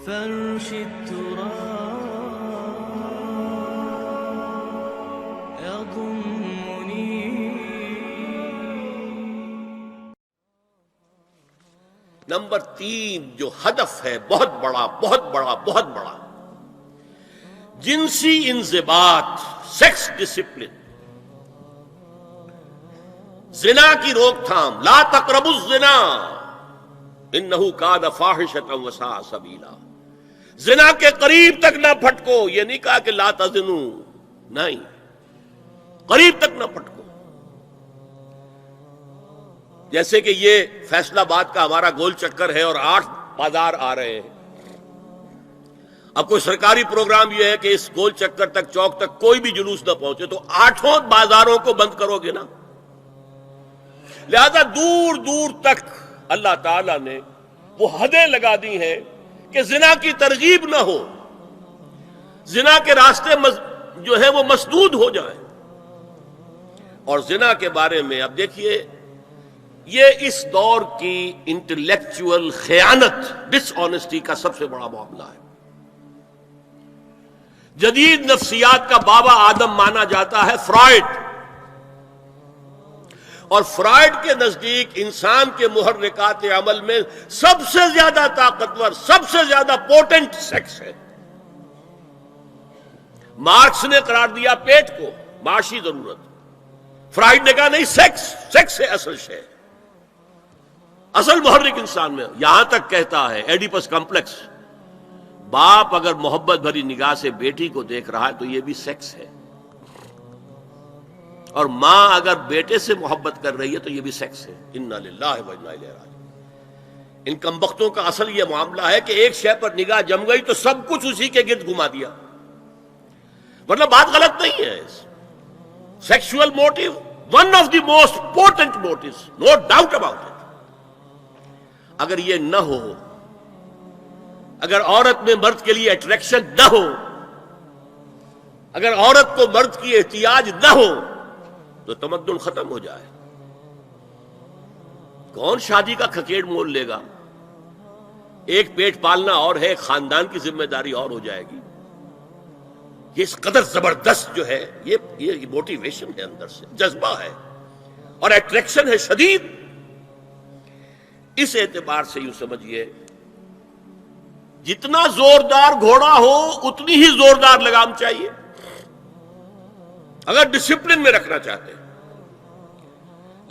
فرش التراب يضمني. نمبر 3 جو ہدف ہے بہت بڑا بہت بڑا بہت بڑا، جنسی انضباط، سیکس ڈسپلن، زنا کی روک تھام. لا تقربوا الزنا انہ کان فاحشۃ وساء سبیلا. زنا کے قریب تک نہ پھٹکو. یہ نہیں کہا کہ لا تزنوا، نہیں، قریب تک نہ پھٹکو. جیسے کہ یہ فیصل آباد کا ہمارا گول چکر ہے اور 8 بازار آ رہے ہیں. اب کوئی سرکاری پروگرام یہ ہے کہ اس گول چکر تک، چوک تک کوئی بھی جلوس نہ پہنچے، تو 8 بازاروں کو بند کرو گے نا. لہذا دور دور تک اللہ تعالیٰ نے وہ حدیں لگا دی ہیں کہ زنا کی ترغیب نہ ہو، زنا کے راستے جو ہے وہ مسدود ہو جائیں. اور زنا کے بارے میں اب دیکھیے، یہ اس دور کی انٹلیکچوئل خیانت، ڈس آنیسٹی کا سب سے بڑا معاملہ ہے. جدید نفسیات کا بابا آدم مانا جاتا ہے فرائڈ، اور فرائڈ کے نزدیک انسان کے محرکات عمل میں سب سے زیادہ طاقتور، سب سے زیادہ پوٹنٹ سیکس ہے. مارکس نے قرار دیا پیٹ کو معاشی ضرورت، فرائڈ نے کہا نہیں، سیکس ہے اصل شے، اصل محرک انسان میں. یہاں تک کہتا ہے ایڈیپس کمپلیکس، باپ اگر محبت بھری نگاہ سے بیٹی کو دیکھ رہا ہے تو یہ بھی سیکس ہے، اور ماں اگر بیٹے سے محبت کر رہی ہے تو یہ بھی سیکس ہے. انا للہ و انا الیہ راجعون. ان کمبختوں کا اصل یہ معاملہ ہے کہ ایک شے پر نگاہ جم گئی تو سب کچھ اسی کے گرد گھما دیا. مطلب بات غلط نہیں ہے. Sexual motive one of the most important motives, no doubt about it. اگر یہ نہ ہو، اگر عورت میں مرد کے لیے اٹریکشن نہ ہو، اگر عورت کو مرد کی احتیاج نہ ہو تو تمدن ختم ہو جائے. کون شادی کا کھکیڑ مول لے گا؟ ایک پیٹ پالنا اور ہے، ایک خاندان کی ذمہ داری اور ہو جائے گی. یہ اس قدر زبردست جو ہے، یہ موٹیویشن ہے، اندر سے جذبہ ہے اور اٹریکشن ہے شدید. اس اعتبار سے یوں سمجھیے، جتنا زوردار گھوڑا ہو اتنی ہی زوردار لگام چاہیے اگر ڈسپلن میں رکھنا چاہتے ہیں.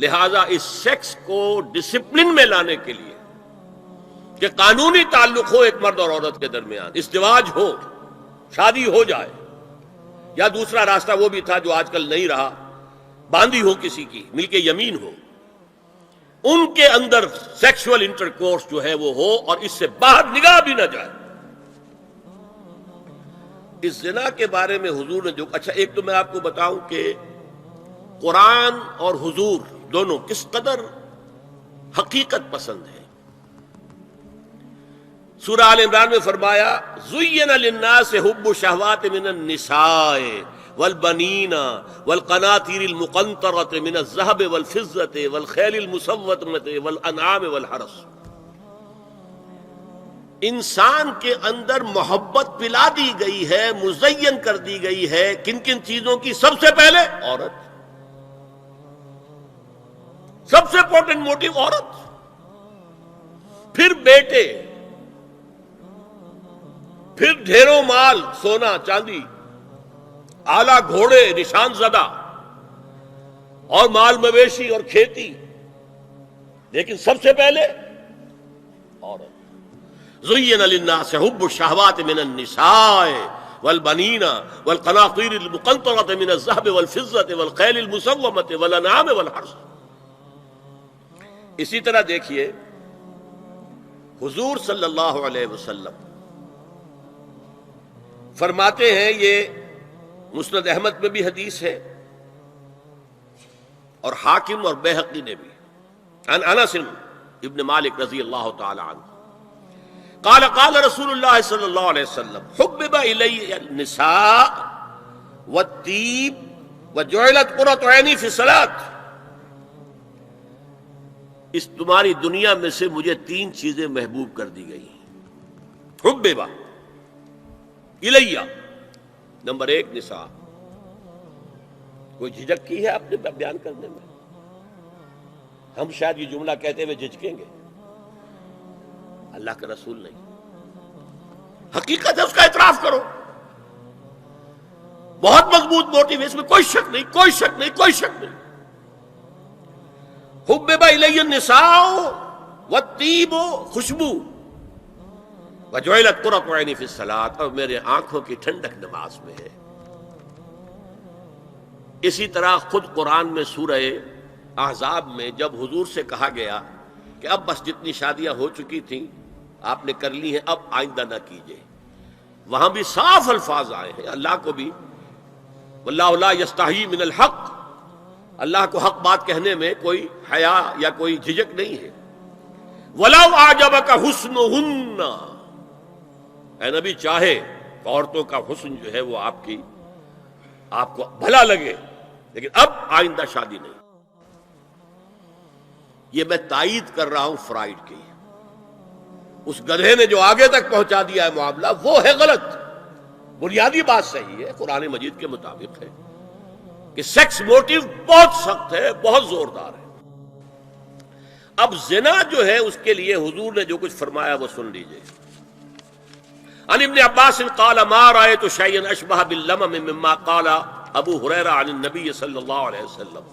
لہذا اس سیکس کو ڈسپلن میں لانے کے لیے کہ قانونی تعلق ہو ایک مرد اور عورت کے درمیان، ازدواج ہو، شادی ہو جائے، یا دوسرا راستہ وہ بھی تھا جو آج کل نہیں رہا، باندھی ہو کسی کی، مل کے یمین ہو، ان کے اندر سیکشول انٹرکورس جو ہے وہ ہو اور اس سے باہر نگاہ بھی نہ جائے. اس زنا کے بارے میں حضور نے جو، اچھا ایک تو میں آپ کو بتاؤں کہ قرآن اور حضور دونوں کس قدر حقیقت پسند ہے. سورہ آل عمران میں فرمایا زُيِّنَ لِلنَّاسِ حُبُّ الشَّهَوَاتِ مِنَ النِّسَاءِ والبنین والقناطیر المقنطرۃ من الذهب والفضۃ والخیل المسومۃ والانعام والحرث. انسان کے اندر محبت پلا دی گئی ہے، مزین کر دی گئی ہے. کن کن چیزوں کی؟ سب سے پہلے عورت، سب سے امپورٹنٹ موٹیو عورت، پھر بیٹے، پھر ڈھیروں مال، سونا چاندی، اعلیٰ گھوڑے نشان زدہ، اور مال مویشی اور کھیتی، لیکن سب سے پہلے عورت. زُيِّنَ لِلنَّاسِ حُبُّ الشَّهَوَاتِ مِنَ النِّسَاءِ والبنین والقناطیر المقنطرۃ من الذهب والفضۃ والخیل المسومۃ والانعام والحرث. اسی طرح دیکھیے حضور صلی اللہ علیہ وسلم فرماتے ہیں، یہ مسند احمد میں بھی حدیث ہے اور حاکم اور بیہقی نے بھی، عن انس ابن مالک رضی اللہ تعالی عنہ قال قال رسول اللہ صلی اللہ علیہ وسلم حبب الی النساء والطیب وجعلت قرۃ عینی فی الصلاۃ. اس تمہاری دنیا میں سے مجھے 3 چیزیں محبوب کر دی گئی. حببا الیہ، نمبر 1 نساء. کوئی جھجک کی ہے آپ نے بیان کرنے میں؟ ہم شاید یہ جملہ کہتے ہوئے جھجکیں گے، اللہ کا رسول نہیں. حقیقت ہے، اس کا اعتراف کرو. بہت مضبوط موٹیو ہے، اس میں کوئی شک نہیں، کوئی شک نہیں، کوئی شک نہیں. حبب الی النساء والطیب، خوشبو، وجعلت قرۃ عینی فی الصلاۃ، اور میرے آنکھوں کی ٹھنڈک نماز میں ہے. اسی طرح خود قرآن میں سورہ احزاب میں جب حضور سے کہا گیا کہ اب بس جتنی شادیاں ہو چکی تھیں آپ نے کر لی ہیں، اب آئندہ نہ کیجیے، وہاں بھی صاف الفاظ آئے ہیں. اللہ کو بھی واللہ لا یستحیی من الحق، اللہ کو حق بات کہنے میں کوئی حیا یا کوئی جھجک نہیں ہے. وَلَوْ أَعْجَبَكَ حُسْنُهُنَّ، اے نبی چاہے عورتوں کا حسن جو ہے وہ آپ کو بھلا لگے، لیکن اب آئندہ شادی نہیں. یہ میں تائید کر رہا ہوں فرائڈ کی. اس گدھے نے جو آگے تک پہنچا دیا ہے معاملہ وہ ہے غلط. بنیادی بات صحیح ہے، قرآن مجید کے مطابق ہے کہ سیکس موٹیو بہت سخت ہے، بہت زوردار ہے. اب زنا جو ہے اس کے لیے حضور نے جو کچھ فرمایا وہ سن لیجئے. عن ابن عباس قال ما رأيت شيئا اشبه باللمم مما قال ابو ہریرہ عن النبی صلی اللہ علیہ وسلم.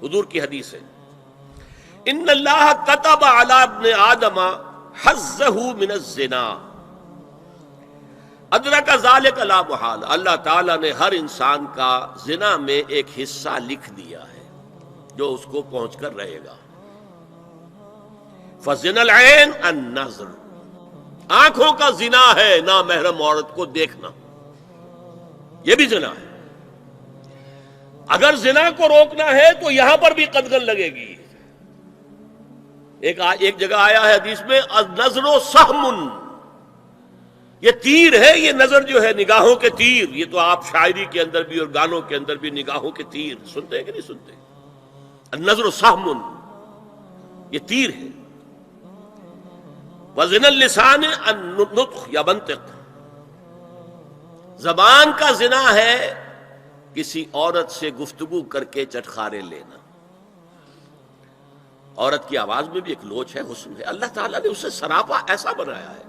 حضور کی حدیث ہے، ان اللہ كتب على ابن آدم حظه من الزنا ادرک ذلک لا محال. اللہ تعالیٰ نے ہر انسان کا زنا میں ایک حصہ لکھ دیا ہے جو اس کو پہنچ کر رہے گا. فزنا العین النظر، آنکھوں کا زنا ہے نامحرم عورت کو دیکھنا، یہ بھی زنا ہے. اگر زنا کو روکنا ہے تو یہاں پر بھی قدغن لگے گی. ایک جگہ آیا ہے حدیث میں النظر سہم، یہ تیر ہے. یہ نظر جو ہے نگاہوں کے تیر، یہ تو آپ شاعری کے اندر بھی اور گانوں کے اندر بھی نگاہوں کے تیر سنتے ہیں کہ نہیں سنتے؟ النظر سہم، یہ تیر ہے. وزن اللسان النطق یا منطق، زبان کا زنا ہے کسی عورت سے گفتگو کر کے چٹخارے لینا. عورت کی آواز میں بھی ایک لوچ ہے، حسن ہے. اللہ تعالیٰ نے اسے سراپا ایسا بنایا ہے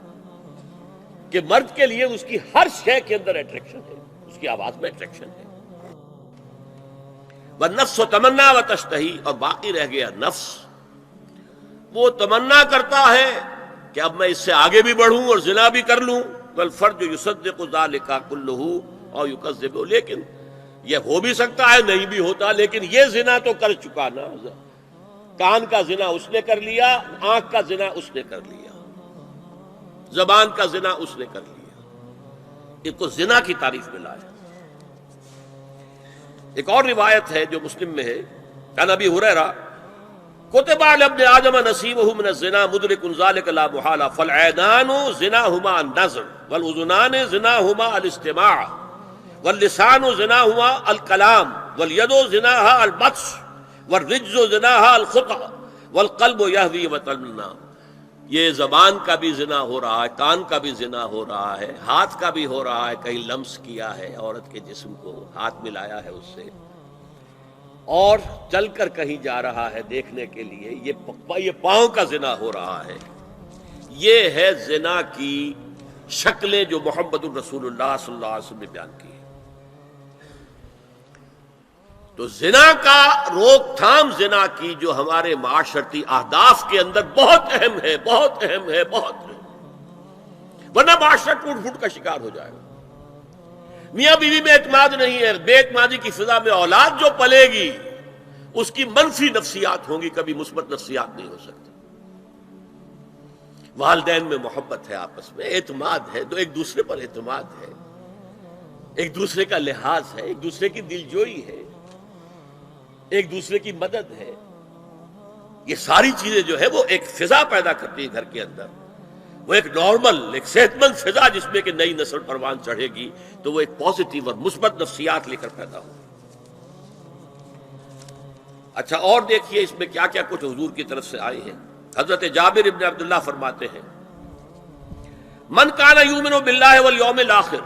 کہ مرد کے لیے اس کی ہر شے کے اندر اٹریکشن ہے، اس کی آواز میں اٹریکشن ہے. والنفس تمنا و تشتہی، اور باقی رہ گیا نفس، وہ تمنا کرتا ہے کہ اب میں اس سے آگے بھی بڑھوں اور زنا بھی کر لوں. والفرج یصدق ذلک کلہ او یکذب، لیکن یہ ہو بھی سکتا ہے نہیں بھی ہوتا، لیکن یہ زنا تو کر چکا نا. کان کا زنا اس نے کر لیا، آنکھ کا زنا اس نے کر لیا، زبان کا زنا اس نے کر لیا. اس کو زنا کی تعریف میں لایا. ایک اور روایت ہے جو مسلم میں ہے، عن ابی ہریرہ کتب علی ابن آدم نصیبہ من الزنا مدرک ذلک لا محالہ فالعینان زناہما النظر والاذنان زناہما الاستماع واللسان زناہما الکلام والید زناہا البطش والرجز زناہا الخطأ والقلب یہوی وتمنا. یہ زبان کا بھی زنا ہو رہا ہے، کان کا بھی زنا ہو رہا ہے، ہاتھ کا بھی ہو رہا ہے، کہیں لمس کیا ہے عورت کے جسم کو، ہاتھ ملایا ہے اس سے، اور چل کر کہیں جا رہا ہے دیکھنے کے لیے، یہ پاؤں کا زنا ہو رہا ہے. یہ ہے زنا کی شکلیں جو محمد الرسول اللہ صلی اللہ علیہ وسلم نے بیان کی. تو زنا کا روک تھام، زنا کی جو ہمارے معاشرتی اہداف کے اندر بہت اہم ہے، بہت اہم ہے، بہت اہم، ورنہ معاشرہ ٹوٹ پھوٹ کا شکار ہو جائے گا. میاں بیوی میں اعتماد نہیں ہے، بے اعتمادی کی فضا میں اولاد جو پلے گی اس کی منفی نفسیات ہوں گی، کبھی مثبت نفسیات نہیں ہو سکتی. والدین میں محبت ہے، آپس میں اعتماد ہے، تو ایک دوسرے پر اعتماد ہے، ایک دوسرے کا لحاظ ہے، ایک دوسرے کی دلجوئی ہے، ایک دوسرے کی مدد ہے. یہ ساری چیزیں جو ہے وہ ایک فضا پیدا کرتی ہے گھر کے اندر. وہ ایک نارمل، ایک صحت مند فضا جس میں کہ نئی نسل پروان چڑھے گی تو وہ ایک پازیٹیو اور مثبت نفسیات لے کر پیدا ہو. اچھا اور دیکھیے اس میں کیا کیا کچھ حضور کی طرف سے آئے ہیں. حضرت جابر ابن عبداللہ فرماتے ہیں من کان یؤمن باللہ والیوم الآخر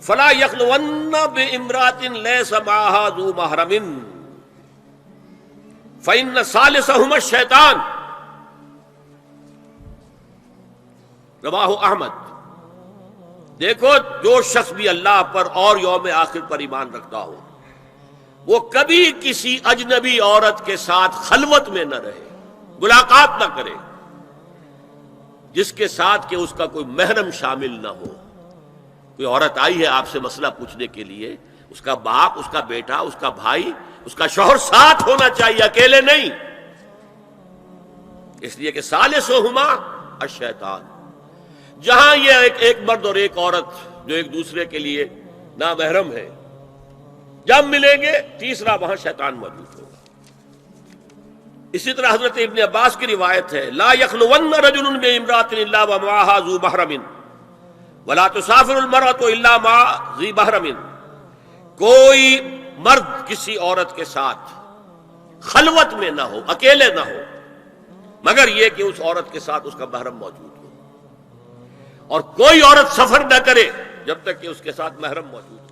فلا یخلون بامرأۃ لیس معہا ذو محرم فإن ثالثہما الشیطان، رواہ احمد۔ دیکھو، جو شخص بھی اللہ پر اور یوم آخر پر ایمان رکھتا ہو وہ کبھی کسی اجنبی عورت کے ساتھ خلوت میں نہ رہے، ملاقات نہ کرے جس کے ساتھ کہ اس کا کوئی محرم شامل نہ ہو۔ کوئی عورت آئی ہے آپ سے مسئلہ پوچھنے کے لیے، اس کا باپ، اس کا بیٹا، اس کا بھائی، اس کا شوہر ساتھ ہونا چاہیے، اکیلے نہیں، اس لیے کہ ثالثہما الشیطان۔ جہاں یہ ایک مرد اور ایک عورت جو ایک دوسرے کے لیے نامحرم ہے، جب ملیں گے تیسرا وہاں شیطان موجود ہوگا۔ اسی طرح حضرت ابن عباس کی روایت ہے، لا یخلون رجل بامرأۃ الا ومعها ذو محرم ولا تسافر المرأة الا مع ذی محرم۔ کوئی مرد کسی عورت کے ساتھ خلوت میں نہ ہو، اکیلے نہ ہو، مگر یہ کہ اس عورت کے ساتھ اس کا محرم موجود ہو، اور کوئی عورت سفر نہ کرے جب تک کہ اس کے ساتھ محرم موجود ہو۔